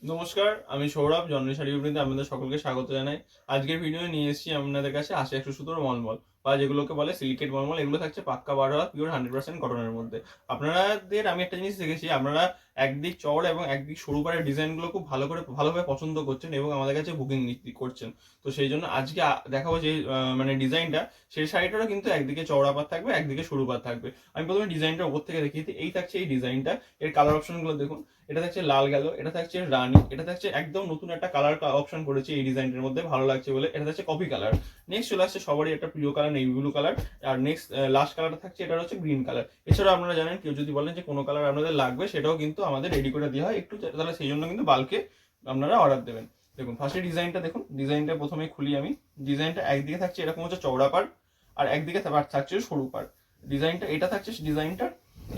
নমস্কার, আমি সৌরভ জন্মী শাড়ি বিপণীতে আপনাদের সকলকে স্বাগত জানাই। আজকের ভিডিও নিয়ে এসেছি আপনাদের কাছে ৮০-১০০ সুতোর মলমল বা যেগুলোকে বলে সিলিকেট মলমল। এগুলো থাকছে পাক্কা ১২ হাত পিওর 100% কটনের মধ্যে। আপনাদের আমি একটা জিনিস দেখেছি, আপনারা একদিক চওড়া এবং একদিক সরু পাড়ের ডিজাইনগুলো খুব ভালোভাবে পছন্দ করছেন এবং আমাদের কাছে বুকিং করছেন। তো সেই জন্য আজকে দেখাবো যে মানে ডিজাইনটা, সেই শাড়িটারও কিন্তু একদিকে চওড়া পাড় থাকবে, একদিকে সরু পাড় থাকবে। আমি প্রথমে ডিজাইনটা উপর থেকে দেখিয়ে দিই। এই থাকছে এই ডিজাইনটা, এর কালার অপশনগুলো দেখুন। এটা থাকছে লাল গেল, এটা থাকছে রানী, এটা থাকছে একদম নতুন একটা কালার অপশন করেছে এই ডিজাইনটার মধ্যে, ভালো লাগছে বলে। এটা থাকছে কফি কালার। নেক্সট চলে আসছে সবারই একটা প্রিয় কালার নেভি ব্লু কালার। আর নেক্সট লাস্ট কালারটা থাকছে, এটা হচ্ছে গ্রিন কালার। এছাড়াও আপনারা জানেন, কেউ যদি বলেন যে কোনো কালার আপনাদের লাগবে, সেটাও কিন্তু আমাদের রেডি করে দেওয়া হয় একটু, তাহলে সেই জন্য কিন্তু বাল্কে আপনারা অর্ডার দেবেন। দেখুন ফার্স্টে ডিজাইনটা দেখুন। ডিজাইনটা প্রথমে খুলি আমি। ডিজাইনটা একদিকে থাকছে এরকম হচ্ছে চওড়া পাড়, আর একদিকে থাকছে সরু পাড়। ডিজাইনটা এটা থাকছে ডিজাইনটার,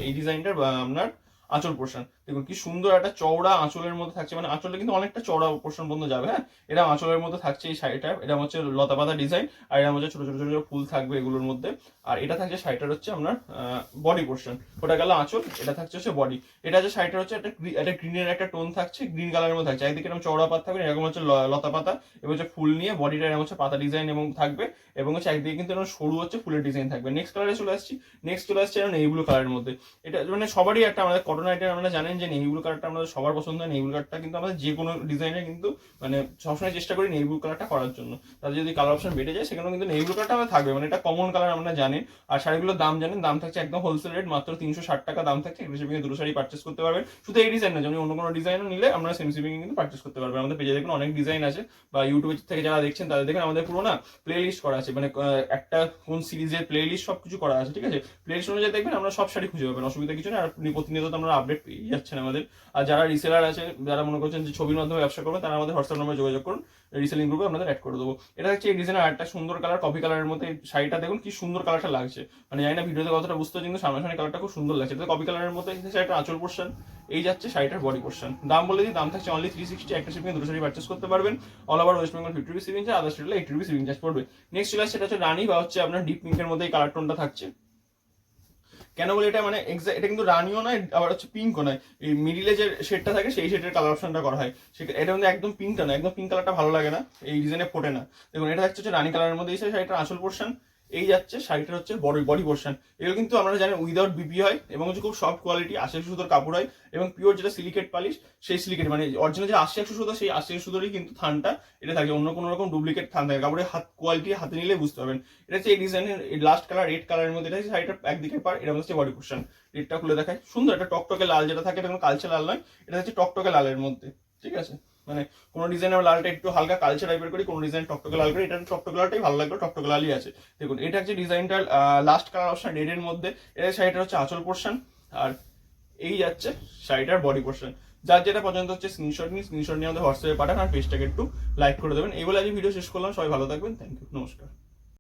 এই ডিজাইনটার আপনার আঁচল পোর্শন দেখুন কি সুন্দর একটা চওড়া আঁচলের মধ্যে থাকছে, মানে আঁচলে কিন্তু অনেকটা চওড়া পোর্শন পর্যন্ত যাবে। হ্যাঁ, এটা আঁচলের মধ্যে থাকছে এই শাড়িটা। এটা হচ্ছে লতা পাতা ডিজাইন, আর এটা হচ্ছে ছোট ছোট ছোট ছোট ফুল থাকবে এগুলোর মধ্যে। আর এটা থাকছে শাড়িটার হচ্ছে আপনার বডি পোর্শন। ওটা গেল আঁচল, এটা থাকছে হচ্ছে বডি। এটা হচ্ছে শাড়িটার হচ্ছে একটা গ্রিনের একটা টোন থাকছে, গ্রিন কালারের মধ্যে থাকছে। একদিকে এরকম চওড়া পাতা থাকবে, এরকম হচ্ছে লতা পাতা এবং হচ্ছে ফুল নিয়ে বডিটা এরকম হচ্ছে পাতা ডিজাইন এবং থাকবে। এবং হচ্ছে একদিকে কিন্তু এরকম সরু হচ্ছে ফুলের ডিজাইন থাকবে। নেক্সট কালারে চলে আসছি। নেক্সট চলে আসছে নেভি ব্লু কালারের মধ্যে। এটা মানে সবারই একটা, আমাদের কটন আইটেম আপনারা জানেন যে নেভি ব্লু কালারটা আমাদের সবার পছন্দ হয়। নেভি ব্লু কালারটা কিন্তু আমাদের যে কোনো ডিজাইনে কিন্তু মানে সবসময় চেষ্টা করি নেভি ব্লু কালারটা করার জন্য। তাদের যদি কালার অপশন বেড়ে যায়, সেখানেও কিন্তু নেভি ব্লু কালারটা আমাদের থাকবে, মানে এটা কমন কালার আমরা জানেন। আর শাড়িগুলোর দাম জানেন, দাম থাকছে একদম হোলসেল রেট, মাত্র ৩৬০ টাকা দাম থাকছে। এগুলো শিপিং দুটো শাড়ি পার্চেস করতে পারবেন। শুধু এই ডিজাইন না, যেমন অন্য কোনো ডিজাইনও নিলে আমরা সেম শিপিং কিন্তু পার্চেস করতে পারবেন। আমাদের পেজে দেখুন অনেক ডিজাইন আছে, বা ইউটিউব থেকে যারা দেখছেন তাদের দেখেন আমাদের পুরো না প্লে লিস্ট করা আছে, মানে একটা কোন সিরিজের প্লে লিস্ট সবকিছু করা আছে। ঠিক আছে, প্লে লিস্ট অনুযায়ী দেখবেন আমরা সব শাড়ি খুঁজে পাবেন, অসুবিধা কিছু নেই। আর প্রতিনিয়ত আমরা আপডেট পেয়ে যাচ্ছেন আমাদের। আর যারা রিসেলার আছে, যারা মনে করছেন যে ছবির মাধ্যমে ব্যবসা করবেন, তারা আমাদের হোয়াটসঅ্যাপ নম্বরে যোগাযোগ করুন, রিসেলিং গ্রুপে আপনাদের অ্যাড করে দেবো। এটা হচ্ছে এই ডিজাইনের আরেকটা সুন্দর কালার, কফি কালারের মধ্যে। শাড়িটা দেখুন কি সুন্দর কালারটা লাগছে, মানে জানি না ভিডিওতে কতটা বুঝতে হচ্ছে, কিন্তু সামনাসামনি কালারটা খুব সুন্দর লাগছে। এটা কফি কালারের মধ্যে শাড়িটার আঁচল পোর্শন, এই যাচ্ছে শাড়িটার বডি পোর্শন। দাম বলে দিই, দাম থাকছে অনলি 360। একটা শিপিং দুটো শাড়ি পার্চেস করতে পারবেন। All over West Bengal 50 rupee shipping charge, other স্টেটে 80 রুপি শিপিং চার্জ পড়বে। নেক্সট চলে আসছে, এটা হচ্ছে রানী বা হচ্ছে আপনার ডিপ পিঙ্কের মধ্যে এই কালার টোনটা থাকছে। কেন বলে এটা মানে এটা কিন্তু রানিও নয়, আবার হচ্ছে পিঙ্কও নয়। এই মিডিলে যে শেডটা থাকে সেই শেডের কালার অপশনটা করা হয়। এটা কিন্তু একদম পিঙ্কটা না, একদম পিঙ্ক কালারটা ভালো লাগে না, এই ডিজাইনে ফোটে না। দেখুন এটা হচ্ছে রানী কালারের মধ্যে এই শাড়িটার আঁচল পোর্শন, এই যাচ্ছে শাড়িটার হচ্ছে বডি পোর্শন। এগুলো কিন্তু আমরা জানি উইদাউট বিপি হয় এবং হচ্ছে খুব সফট কোয়ালিটি ৮০ সুতোর কাপড় হয় এবং পিওর যেটা সিলিকেট পালিশ, সেই সিলিকেট মানে অরিজিনাল যে ৮০ সুতো, সেই ৮০ সুতোরই কিন্তু থানটা এটা থাকে, অন্য কোনো রকম ডুপ্লিকেট থান থাকে কাপড়ের হাত কোয়ালিটি হাতে নিলে বুঝতে পারবেন। এটা হচ্ছে এই ডিজাইনের লাস্ট কালার রেড কালারের মধ্যে। এটা হচ্ছে শাড়িটার একদিকে পার, এটা হচ্ছে বডি পোর্শন। রেডটা খুলে দেখায়, সুন্দর একটা টকটকে লাল যেটা থাকে, এটা কোনো কালচে লাল নয়, এটা হচ্ছে টকটকে লালের মধ্যে। ঠিক আছে, মানে কোনো ডিজাইনের লালটা একটু হালকা কালচে টাইপের করি, কোনো ডিজাইন টকটকে লাল করি। এটা টকটকে লালটাই ভালো লাগলো, টকটকে লালই আছে। দেখুন এটা হচ্ছে ডিজাইনটার লাস্ট কালার অপশন রেডের মধ্যে। এটা শাড়িটা হচ্ছে আঁচল পোর্শন, আর এই যাচ্ছে শাড়িটার বডি পোর্শন। যার যেটা পছন্দ হচ্ছে স্ক্রিনশট নিয়ে আমাদের হোয়াটসঅ্যাপে পাঠান, আর পেজটাকে একটু লাইক করে দেবেন। এই বলে আজ ভিডিও শেষ করলাম। সবাই ভালো থাকবেন, থ্যাংক ইউ, নমস্কার।